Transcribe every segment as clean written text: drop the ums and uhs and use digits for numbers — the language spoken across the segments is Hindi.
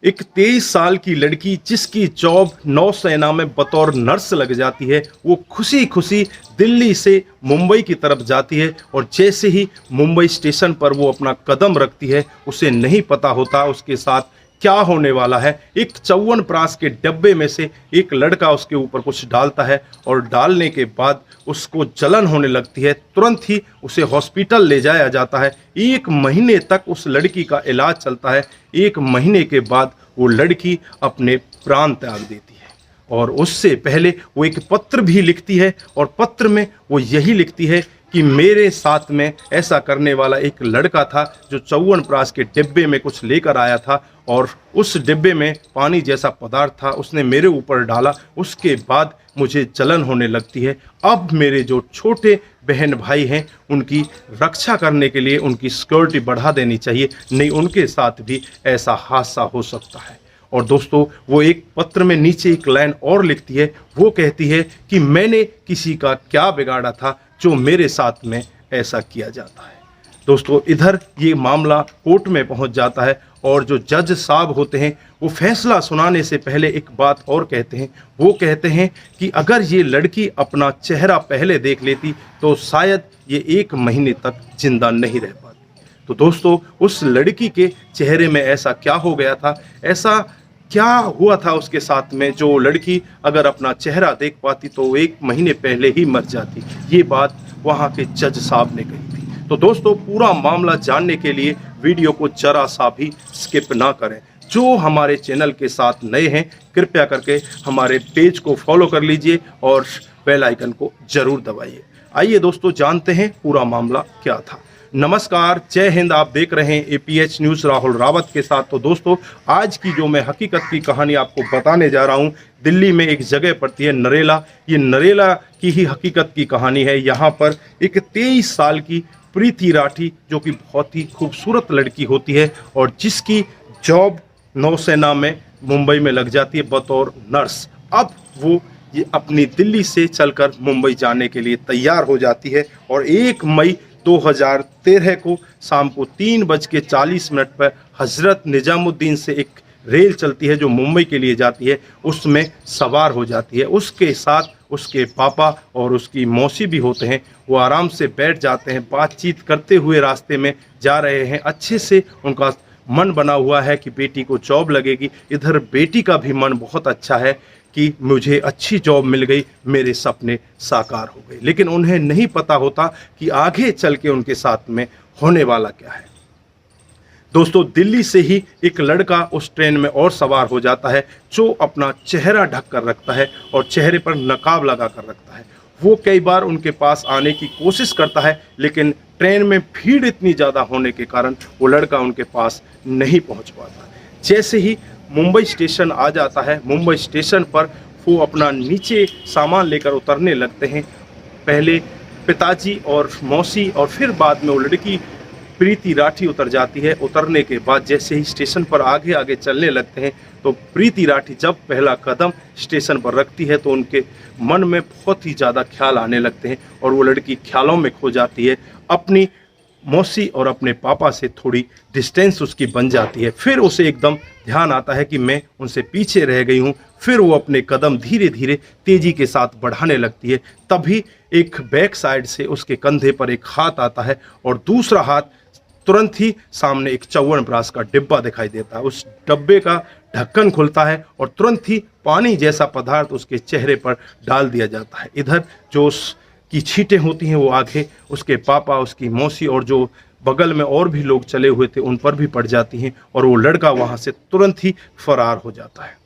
एक 23 साल की लड़की जिसकी जॉब नौसेना में बतौर नर्स लग जाती है, वो खुशी खुशी दिल्ली से मुंबई की तरफ जाती है। और जैसे ही मुंबई स्टेशन पर वो अपना कदम रखती है, उसे नहीं पता होता उसके साथ क्या होने वाला है। एक च्यवनप्राश के डब्बे में से एक लड़का उसके ऊपर कुछ डालता है और डालने के बाद उसको जलन होने लगती है। तुरंत ही उसे हॉस्पिटल ले जाया जाता है। 1 महीने तक उस लड़की का इलाज चलता है। 1 महीने के बाद वो लड़की अपने प्राण त्याग देती है। और उससे पहले वो एक पत्र भी लिखती है और पत्र में वो यही लिखती है कि मेरे साथ में ऐसा करने वाला एक लड़का था जो च्यवनप्राश के डिब्बे में कुछ लेकर आया था और उस डिब्बे में पानी जैसा पदार्थ था, उसने मेरे ऊपर डाला। उसके बाद मुझे जलन होने लगती है। अब मेरे जो छोटे बहन भाई हैं उनकी रक्षा करने के लिए उनकी सिक्योरिटी बढ़ा देनी चाहिए, नहीं उनके साथ भी ऐसा हादसा हो सकता है। और दोस्तों, वो एक पत्र में नीचे एक लाइन और लिखती है। वो कहती है कि मैंने किसी का क्या बिगाड़ा था जो मेरे साथ में ऐसा किया जाता है। दोस्तों, इधर ये मामला कोर्ट में पहुंच जाता है और जो जज साहब होते हैं वो फैसला सुनाने से पहले एक बात और कहते हैं। वो कहते हैं कि अगर ये लड़की अपना चेहरा पहले देख लेती तो शायद ये 1 महीने तक जिंदा नहीं रह पाती। तो दोस्तों, उस लड़की के चेहरे में ऐसा क्या हो गया था, ऐसा क्या हुआ था उसके साथ में, जो लड़की अगर अपना चेहरा देख पाती तो 1 महीने पहले ही मर जाती। ये बात वहाँ के जज साहब ने कही थी। तो दोस्तों, पूरा मामला जानने के लिए वीडियो को जरा सा भी स्किप ना करें। जो हमारे चैनल के साथ नए हैं, कृपया करके हमारे पेज को फॉलो कर लीजिए और बेल आइकन को जरूर दबाइए। आइए दोस्तों, जानते हैं पूरा मामला क्या था। नमस्कार, जय हिंद। आप देख रहे हैं APH न्यूज़ राहुल रावत के साथ। तो दोस्तों, आज की जो मैं हकीकत की कहानी आपको बताने जा रहा हूं, दिल्ली में एक जगह पड़ती है नरेला। ये नरेला की ही हकीकत की कहानी है। यहाँ पर एक 23 साल की प्रीति राठी, जो कि बहुत ही खूबसूरत लड़की होती है और जिसकी जॉब नौसेना में मुंबई में लग जाती है बतौर नर्स। अब वो ये अपनी दिल्ली से चलकर मुंबई जाने के लिए तैयार हो जाती है और 1 मई 2013 को शाम को 3:40 पर हजरत निजामुद्दीन से एक रेल चलती है जो मुंबई के लिए जाती है, उसमें सवार हो जाती है। उसके साथ उसके पापा और उसकी मौसी भी होते हैं। वो आराम से बैठ जाते हैं, बातचीत करते हुए रास्ते में जा रहे हैं। अच्छे से उनका मन बना हुआ है कि बेटी को जॉब लगेगी। इधर बेटी का भी मन बहुत अच्छा है कि मुझे अच्छी जॉब मिल गई, मेरे सपने साकार हो गए। लेकिन उन्हें नहीं पता होता कि आगे चल के उनके साथ में होने वाला क्या है। दोस्तों, दिल्ली से ही एक लड़का उस ट्रेन में और सवार हो जाता है जो अपना चेहरा ढक कर रखता है और चेहरे पर नकाब लगा कर रखता है। वो कई बार उनके पास आने की कोशिश करता है, लेकिन ट्रेन में भीड़ इतनी ज़्यादा होने के कारण वो लड़का उनके पास नहीं पहुंच पाता। जैसे ही मुंबई स्टेशन आ जाता है, मुंबई स्टेशन पर वो अपना नीचे सामान लेकर उतरने लगते हैं। पहले पिताजी और मौसी और फिर बाद में वो लड़की प्रीति राठी उतर जाती है। उतरने के बाद जैसे ही स्टेशन पर आगे आगे चलने लगते हैं तो प्रीति राठी जब पहला कदम स्टेशन पर रखती है तो उनके मन में बहुत ही ज़्यादा ख्याल आने लगते हैं और वो लड़की ख्यालों में खो जाती है। अपनी मौसी और अपने पापा से थोड़ी डिस्टेंस उसकी बन जाती है। फिर उसे एकदम ध्यान आता है कि मैं उनसे पीछे रह गई हूँ। फिर वो अपने कदम धीरे धीरे तेजी के साथ बढ़ाने लगती है। तभी एक बैक साइड से उसके कंधे पर एक हाथ आता है और दूसरा हाथ तुरंत ही सामने एक च्यवनप्राश का डिब्बा दिखाई देता है। उस डब्बे का ढक्कन खुलता है और तुरंत ही पानी जैसा पदार्थ उसके चेहरे पर डाल दिया जाता है। इधर जो उसकी छींटें होती हैं वो आगे उसके पापा, उसकी मौसी और जो बगल में और भी लोग चले हुए थे उन पर भी पड़ जाती हैं और वो लड़का वहाँ से तुरंत ही फरार हो जाता है।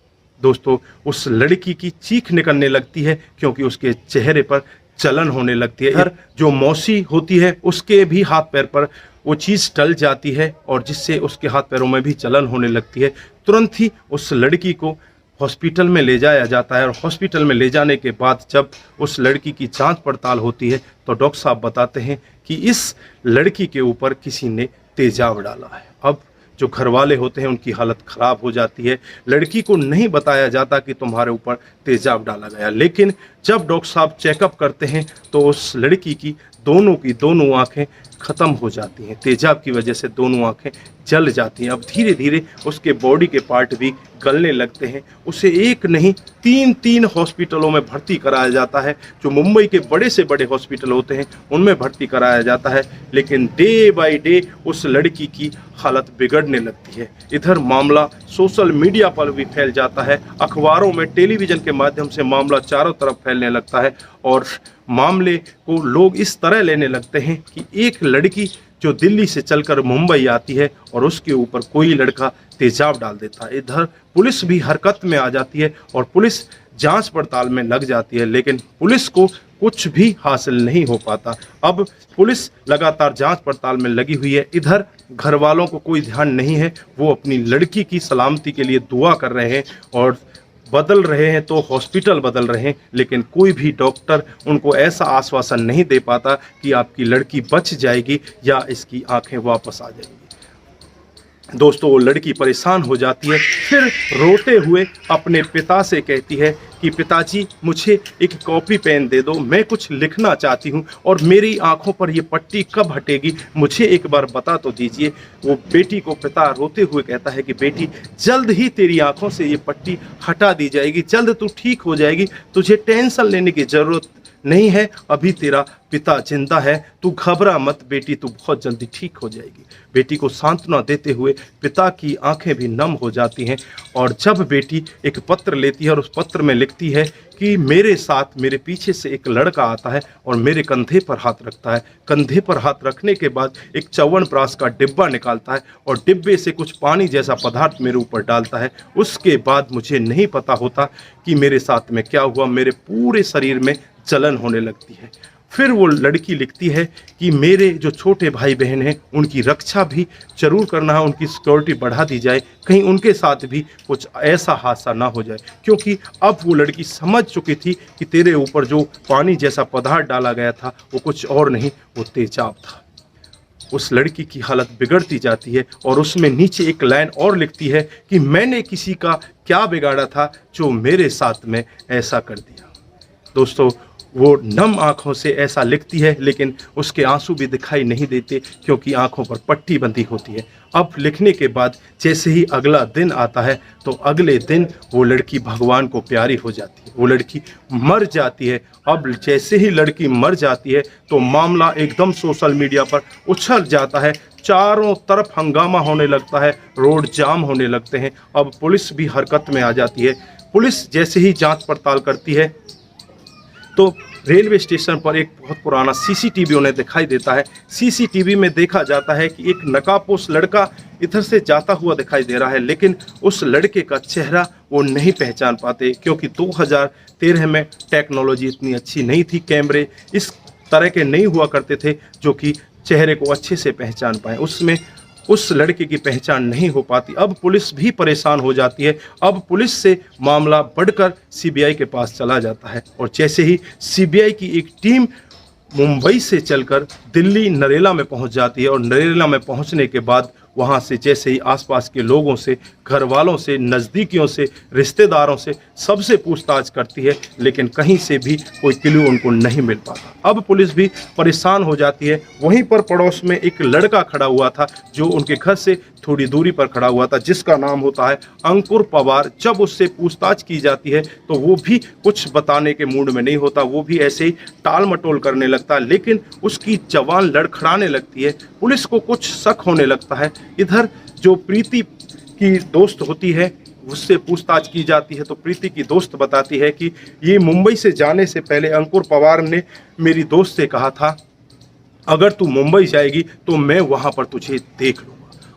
दोस्तों, उस लड़की की चीख निकलने लगती है क्योंकि उसके चेहरे पर जलन होने लगती है। इधर जो मौसी होती है उसके भी हाथ पैर पर वो चीज़ टल जाती है और जिससे उसके हाथ पैरों में भी जलन होने लगती है। तुरंत ही उस लड़की को हॉस्पिटल में ले जाया जाता है और हॉस्पिटल में ले जाने के बाद जब उस लड़की की जांच पड़ताल होती है तो डॉक्टर साहब बताते हैं कि इस लड़की के ऊपर किसी ने तेजाब डाला है। अब जो घर वाले होते हैं उनकी हालत ख़राब हो जाती है। लड़की को नहीं बताया जाता कि तुम्हारे ऊपर तेजाब डाला गया, लेकिन जब डॉक्टर साहब चेकअप करते हैं तो उस लड़की की दोनों की दोनों आंखें ख़त्म हो जाती हैं। तेजाब की वजह से दोनों आंखें जल जाती हैं। अब धीरे धीरे उसके बॉडी के पार्ट भी गलने लगते हैं। उसे एक नहीं 3 हॉस्पिटलों में भर्ती कराया जाता है, जो मुंबई के बड़े से बड़े हॉस्पिटल होते हैं उनमें भर्ती कराया जाता है। लेकिन डे बाय डे उस लड़की की हालत बिगड़ने लगती है। इधर मामला सोशल मीडिया पर भी फैल जाता है, अखबारों में, टेलीविज़न के माध्यम से मामला चारों तरफ फैलने लगता है और मामले को लोग इस तरह लेने लगते हैं कि एक लड़की जो दिल्ली से चलकर मुंबई आती है और उसके ऊपर कोई लड़का तेजाब डाल देता है। इधर पुलिस भी हरकत में आ जाती है और पुलिस जांच पड़ताल में लग जाती है, लेकिन पुलिस को कुछ भी हासिल नहीं हो पाता। अब पुलिस लगातार जांच पड़ताल में लगी हुई है। इधर घर वालों को कोई ध्यान नहीं है, वो अपनी लड़की की सलामती के लिए दुआ कर रहे हैं और बदल रहे हैं तो हॉस्पिटल बदल रहे हैं, लेकिन कोई भी डॉक्टर उनको ऐसा आश्वासन नहीं दे पाता कि आपकी लड़की बच जाएगी या इसकी आंखें वापस आ जाएंगी। दोस्तों, वो लड़की परेशान हो जाती है, फिर रोते हुए अपने पिता से कहती है कि पिताजी मुझे एक कॉपी पेन दे दो, मैं कुछ लिखना चाहती हूँ और मेरी आंखों पर ये पट्टी कब हटेगी, मुझे एक बार बता तो दीजिए। वो बेटी को पिता रोते हुए कहता है कि बेटी जल्द ही तेरी आंखों से ये पट्टी हटा दी जाएगी, जल्द तू ठीक हो जाएगी, तुझे टेंशन लेने की ज़रूरत नहीं है, अभी तेरा पिता जिंदा है, तू घबरा मत बेटी, तू बहुत जल्दी ठीक हो जाएगी। बेटी को सांत्वना देते हुए पिता की आंखें भी नम हो जाती हैं और जब बेटी एक पत्र लेती है और उस पत्र में लिखती है कि मेरे साथ मेरे पीछे से एक लड़का आता है और मेरे कंधे पर हाथ रखता है, कंधे पर हाथ रखने के बाद एक च्यवनप्राश का डिब्बा निकालता है और डिब्बे से कुछ पानी जैसा पदार्थ मेरे ऊपर डालता है, उसके बाद मुझे नहीं पता होता कि मेरे साथ में क्या हुआ, मेरे पूरे शरीर में जलन होने लगती है। फिर वो लड़की लिखती है कि मेरे जो छोटे भाई बहन हैं उनकी रक्षा भी जरूर करना है, उनकी सिक्योरिटी बढ़ा दी जाए, कहीं उनके साथ भी कुछ ऐसा हादसा ना हो जाए, क्योंकि अब वो लड़की समझ चुकी थी कि तेरे ऊपर जो पानी जैसा पदार्थ डाला गया था वो कुछ और नहीं, वो तेजाब था। उस लड़की की हालत बिगड़ती जाती है और उसमें नीचे एक लाइन और लिखती है कि मैंने किसी का क्या बिगाड़ा था जो मेरे साथ में ऐसा कर दिया। दोस्तों, वो नम आंखों से ऐसा लिखती है, लेकिन उसके आंसू भी दिखाई नहीं देते क्योंकि आंखों पर पट्टी बंधी होती है। अब लिखने के बाद जैसे ही अगला दिन आता है तो अगले दिन वो लड़की भगवान को प्यारी हो जाती है, वो लड़की मर जाती है। अब जैसे ही लड़की मर जाती है तो मामला एकदम सोशल मीडिया पर उछल जाता है, चारों तरफ हंगामा होने लगता है, रोड जाम होने लगते हैं। अब पुलिस भी हरकत में आ जाती है। पुलिस जैसे ही जांच पड़ताल करती है तो रेलवे स्टेशन पर एक बहुत पुराना सीसीटीवी उन्हें दिखाई देता है। सीसीटीवी में देखा जाता है कि एक नकाबपोश लड़का इधर से जाता हुआ दिखाई दे रहा है, लेकिन उस लड़के का चेहरा वो नहीं पहचान पाते क्योंकि 2013 में टेक्नोलॉजी इतनी अच्छी नहीं थी, कैमरे इस तरह के नहीं हुआ करते थे जो कि चेहरे को अच्छे से पहचान पाएँ। उसमें उस लड़के की पहचान नहीं हो पाती। अब पुलिस भी परेशान हो जाती है। अब पुलिस से मामला बढ़कर सीबीआई के पास चला जाता है और जैसे ही सीबीआई की एक टीम मुंबई से चलकर दिल्ली नरेला में पहुंच जाती है और नरेला में पहुंचने के बाद वहां से जैसे ही आसपास के लोगों से, घर वालों से, नज़दीकियों से, रिश्तेदारों से सबसे पूछताछ करती है, लेकिन कहीं से भी कोई क्लू उनको नहीं मिल पाता। अब पुलिस भी परेशान हो जाती है। वहीं पर पड़ोस में एक लड़का खड़ा हुआ था जो उनके घर से थोड़ी दूरी पर खड़ा हुआ था, जिसका नाम होता है अंकुर पवार। जब उससे पूछताछ की जाती है तो वो भी कुछ बताने के मूड में नहीं होता, वो भी ऐसे ही टाल मटोल करने लगता है, लेकिन उसकी जवान लड़खड़ाने लगती है। पुलिस को कुछ शक होने लगता है। इधर जो प्रीति की दोस्त होती है उससे पूछताछ की जाती है तो प्रीति की दोस्त बताती है कि ये मुंबई से जाने से पहले अंकुर पवार ने मेरी दोस्त से कहा था अगर तू मुंबई जाएगी तो मैं वहां पर तुझे देख लूँगा।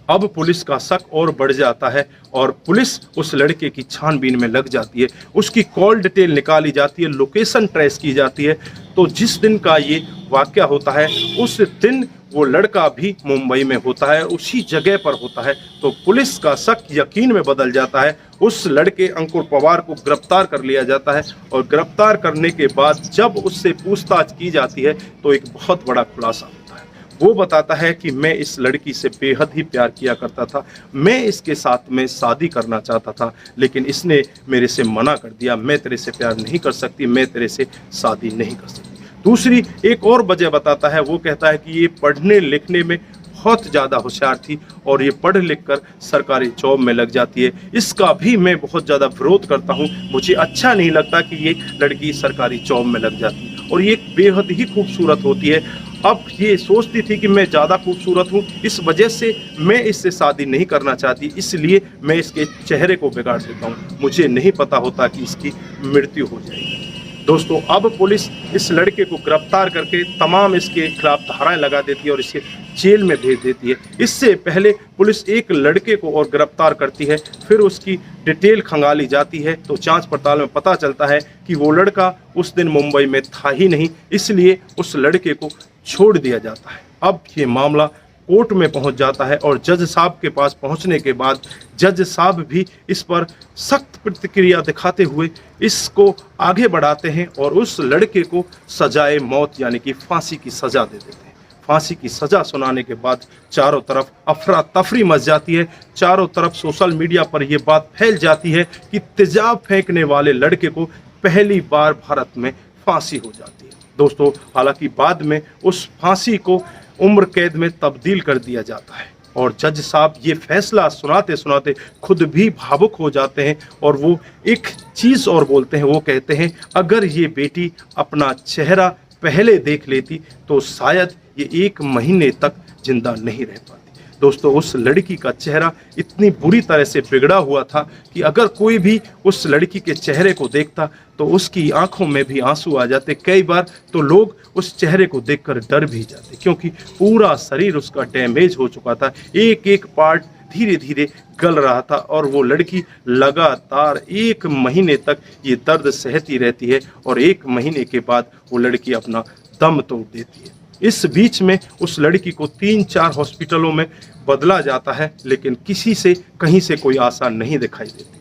अब पुलिस का शक और बढ़ जाता है और पुलिस उस लड़के की छानबीन में लग जाती है। उसकी कॉल डिटेल निकाली जाती है, लोकेशन ट्रेस की जाती है। तो जिस दिन का ये वाकया होता है उस दिन वो लड़का भी मुंबई में होता है, उसी जगह पर होता है। तो पुलिस का शक यकीन में बदल जाता है। उस लड़के अंकुर पवार को गिरफ्तार कर लिया जाता है और गिरफ्तार करने के बाद जब उससे पूछताछ की जाती है तो एक बहुत बड़ा खुलासा होता है। वो बताता है कि मैं इस लड़की से बेहद ही प्यार किया करता था, मैं इसके साथ में शादी करना चाहता था, लेकिन इसने मेरे से मना कर दिया। मैं तेरे से प्यार नहीं कर सकती, मैं तेरे से शादी नहीं कर सकती। दूसरी एक और वजह बताता है, वो कहता है कि ये पढ़ने लिखने में बहुत ज़्यादा होशियार थी और ये पढ़ लिख कर सरकारी जॉब में लग जाती है। इसका भी मैं बहुत ज़्यादा विरोध करता हूँ। मुझे अच्छा नहीं लगता कि ये लड़की सरकारी जॉब में लग जाती है और ये बेहद ही खूबसूरत होती है। अब ये सोचती थी कि मैं ज़्यादा खूबसूरत हूँ, इस वजह से मैं इससे शादी नहीं करना चाहती, इसलिए मैं इसके चेहरे को बिगाड़ देता हूँ। मुझे नहीं पता होता कि इसकी मृत्यु हो जाएगी। दोस्तों, अब पुलिस इस लड़के को गिरफ्तार करके तमाम इसके खिलाफ धाराएं लगा देती है और इसे जेल में भेज देती है। इससे पहले पुलिस एक लड़के को और गिरफ्तार करती है, फिर उसकी डिटेल खंगाली जाती है तो जांच पड़ताल में पता चलता है कि वो लड़का उस दिन मुंबई में था ही नहीं, इसलिए उस लड़के को छोड़ दिया जाता है। अब ये मामला कोर्ट में पहुंच जाता है और जज साहब के पास पहुंचने के बाद जज साहब भी इस पर सख्त प्रतिक्रिया दिखाते हुए इसको आगे बढ़ाते हैं और उस लड़के को सजाए मौत यानी कि फांसी की सजा दे देते हैं। फांसी की सजा सुनाने के बाद चारों तरफ अफरा तफरी मच जाती है। चारों तरफ सोशल मीडिया पर यह बात फैल जाती है कि तेजाब फेंकने वाले लड़के को पहली बार भारत में फांसी हो जाती है। दोस्तों, हालांकि बाद में उस फांसी को उम्र कैद में तब्दील कर दिया जाता है और जज साहब ये फैसला सुनाते सुनाते खुद भी भावुक हो जाते हैं और वो एक चीज़ और बोलते हैं। वो कहते हैं, अगर ये बेटी अपना चेहरा पहले देख लेती तो शायद ये 1 महीने तक जिंदा नहीं रह पाती। दोस्तों, उस लड़की का चेहरा इतनी बुरी तरह से बिगड़ा हुआ था कि अगर कोई भी उस लड़की के चेहरे को देखता तो उसकी आंखों में भी आंसू आ जाते। कई बार तो लोग उस चेहरे को देखकर डर भी जाते क्योंकि पूरा शरीर उसका डैमेज हो चुका था, एक एक पार्ट धीरे धीरे गल रहा था और वो लड़की लगातार 1 महीने तक ये दर्द सहती रहती है और 1 महीने के बाद वो लड़की अपना दम तोड़ देती है। इस बीच में उस लड़की को 3-4 हॉस्पिटलों में बदला जाता है, लेकिन किसी से कहीं से कोई आशा नहीं दिखाई देती।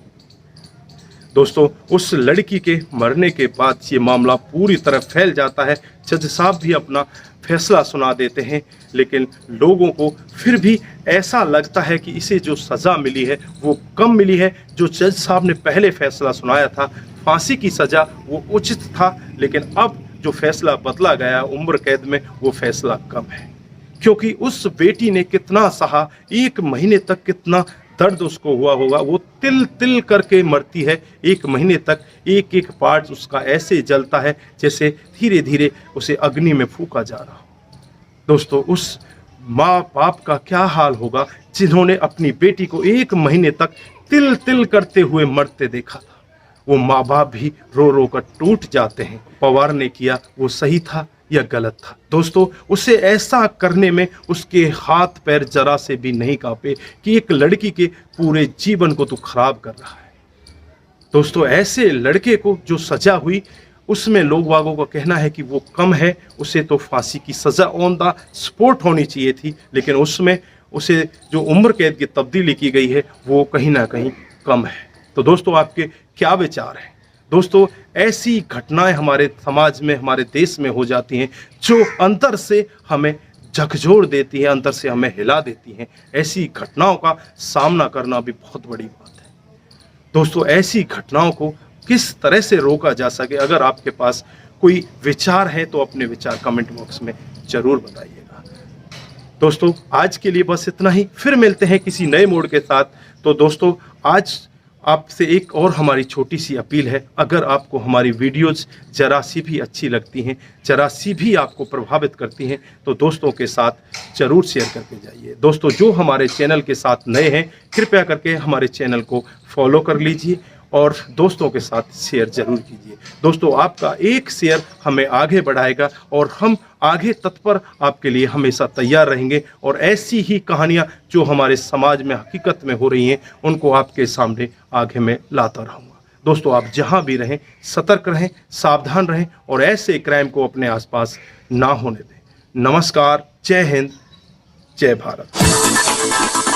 दोस्तों, उस लड़की के मरने के बाद ये मामला पूरी तरह फैल जाता है। जज साहब भी अपना फैसला सुना देते हैं, लेकिन लोगों को फिर भी ऐसा लगता है कि इसे जो सज़ा मिली है वो कम मिली है। जो जज साहब ने पहले फैसला सुनाया था फांसी की सज़ा, वो उचित था, लेकिन अब जो फैसला बदला गया उम्र कैद में, वो फैसला कम है क्योंकि उस बेटी ने कितना सहा, 1 महीने तक कितना दर्द उसको हुआ होगा। वो तिल तिल करके मरती है, 1 महीने तक एक एक पार्ट उसका ऐसे जलता है जैसे धीरे धीरे उसे अग्नि में फूका जा रहा हो। दोस्तों, उस माँ बाप का क्या हाल होगा जिन्होंने अपनी बेटी को 1 महीने तक तिल तिल करते हुए मरते देखा था। वो माँ बाप भी रो रो कर टूट जाते हैं। पवार ने किया वो सही था या गलत था? दोस्तों, उसे ऐसा करने में उसके हाथ पैर जरा से भी नहीं कांपे कि एक लड़की के पूरे जीवन को तो खराब कर रहा है। दोस्तों, ऐसे लड़के को जो सजा हुई उसमें लोग वागों का कहना है कि वो कम है, उसे तो फांसी की सजा ऑन द स्पॉट होनी चाहिए थी, लेकिन उसमें उसे जो उम्र कैद की तब्दीली की गई है वो कहीं ना कहीं कम है। तो दोस्तों, आपके क्या विचार हैं? दोस्तों, ऐसी घटनाएं हमारे समाज में, हमारे देश में हो जाती हैं जो अंदर से हमें झकझोर देती हैं, अंदर से हमें हिला देती हैं। ऐसी घटनाओं का सामना करना भी बहुत बड़ी बात है। दोस्तों, ऐसी घटनाओं को किस तरह से रोका जा सके, अगर आपके पास कोई विचार है तो अपने विचार कमेंट बॉक्स में जरूर बताइएगा। दोस्तों, आज के लिए बस इतना ही, फिर मिलते हैं किसी नए मोड़ के साथ। तो दोस्तों, आज आपसे एक और हमारी छोटी सी अपील है, अगर आपको हमारी वीडियोज़ जरा सी भी अच्छी लगती हैं, जरा सी भी आपको प्रभावित करती हैं, तो दोस्तों के साथ ज़रूर शेयर करके जाइए। दोस्तों, जो हमारे चैनल के साथ नए हैं, कृपया करके हमारे चैनल को फॉलो कर लीजिए और दोस्तों के साथ शेयर ज़रूर कीजिए। दोस्तों, आपका एक शेयर हमें आगे बढ़ाएगा और हम आगे तत्पर आपके लिए हमेशा तैयार रहेंगे और ऐसी ही कहानियाँ जो हमारे समाज में हकीकत में हो रही हैं उनको आपके सामने आगे मैं लाता रहूँगा। दोस्तों, आप जहाँ भी रहें सतर्क रहें, सावधान रहें और ऐसे क्राइम को अपने आसपास ना होने दें। नमस्कार, जय हिंद, जय भारत।